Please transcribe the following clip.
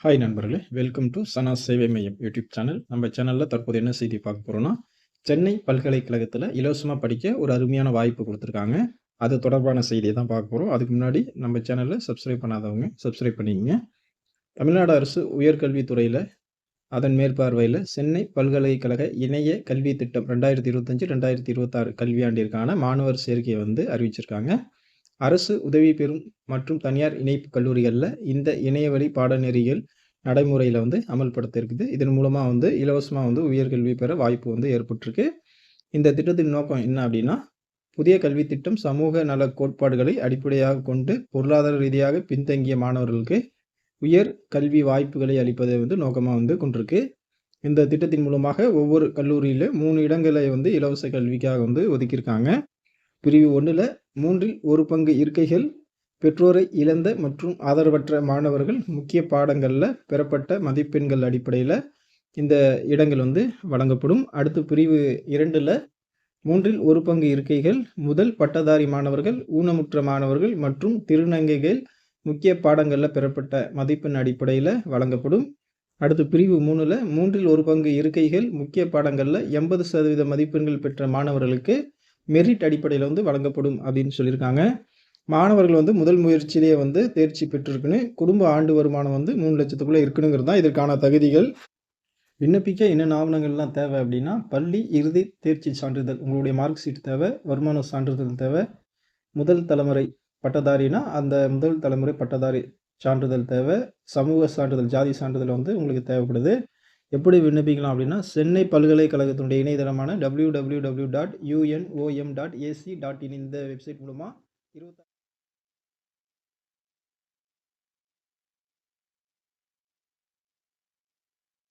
Hi நண்பர்களே, welcome to சனா சேவை மையம் யூடியூப் சேனல். நம்ம சேனலில் தற்போது என்ன செய்தி பார்க்க போகிறோம்னா, சென்னை பல்கலைக்கழகத்தில் இலவசமாக படிக்க ஒரு அருமையான வாய்ப்பு கொடுத்துருக்காங்க. அது தொடர்பான செய்தியை தான் பார்க்க போகிறோம். அதுக்கு முன்னாடி நம்ம சேனலில் சப்ஸ்கிரைப் பண்ணாதவங்க சப்ஸ்கிரைப் பண்ணிக்கங்க. தமிழ்நாடு அரசு உயர்கல்வித்துறையில் அதன் மேற்பார்வையில் சென்னை பல்கலைக்கழக இணைய கல்வி திட்டம் 2025-2026 கல்வியாண்டிற்கான மாணவர் சேர்க்கையை அறிவிச்சிருக்காங்க. அரசு உதவி பெறும் மற்றும் தனியார் இணைப்பு கல்லூரிகளில் இந்த இணையவழி பாடநெறிகள் நடைமுறையில் அமல்படுத்த இருக்குது. இதன் மூலமாக இலவசமாக உயர்கல்வி பெற வாய்ப்பு ஏற்பட்டிருக்கு. இந்த திட்டத்தின் நோக்கம் என்ன அப்படின்னா, புதிய கல்வி திட்டம் சமூக நல கோட்பாடுகளை அடிப்படையாக கொண்டு பொருளாதார ரீதியாக பின்தங்கிய மாணவர்களுக்கு உயர் கல்வி வாய்ப்புகளை அளிப்பதை நோக்கமாக கொண்டிருக்கு. இந்த திட்டத்தின் மூலமாக ஒவ்வொரு கல்லூரியில் 3 இடங்களை இலவச கல்விக்காக ஒதுக்கியிருக்காங்க. பிரிவு 1ல் 3இல் 1 பங்கு இருக்கைகள் பெற்றோரை இழந்த மற்றும் ஆதரவற்ற மாணவர்கள் முக்கிய பாடங்களில் பெறப்பட்ட மதிப்பெண்கள் அடிப்படையில் இந்த இடங்கள் வழங்கப்படும். அடுத்து பிரிவு 2ல் 3இல் 1 பங்கு இருக்கைகள் முதல் பட்டதாரி மாணவர்கள், ஊனமுற்ற மாணவர்கள் மற்றும் திருநங்கைகள் முக்கிய பாடங்களில் பெறப்பட்ட மதிப்பெண் அடிப்படையில் வழங்கப்படும். அடுத்து பிரிவு 3ல் 3இல் 1 பங்கு இருக்கைகள் முக்கிய பாடங்களில் 80% மதிப்பெண்கள் பெற்ற மாணவர்களுக்கு மெரிட் அடிப்படையில் வழங்கப்படும் அப்படின்னு சொல்லியிருக்காங்க. மாணவர்கள் முதல் முயற்சியிலேயே தேர்ச்சி பெற்றிருக்குன்னு, குடும்ப ஆண்டு வருமானம் 3 லட்சத்துக்குள்ளே இருக்கணுங்கிறது தான் இதற்கான தகுதிகள். விண்ணப்பிக்க என்னென்ன ஆவணங்கள்லாம் தேவை அப்படின்னா, பள்ளி இறுதி தேர்ச்சி சான்றிதழ், உங்களுடைய மார்க் ஷீட் தேவை, வருமான சான்றிதழ் தேவை, முதல் தலைமுறை பட்டதாரினா அந்த முதல் தலைமுறை பட்டதாரி சான்றிதழ் தேவை, சமூக சான்றிதழ் ஜாதி சான்றிதழ் உங்களுக்கு தேவைப்படுது. எப்படி விண்ணப்பிக்கலாம் அப்படின்னா, சென்னை பல்கலைக்கழகத்தினுடைய இணையதளமான www.unom.ac.in இந்த வெப்சைட் மூலமாக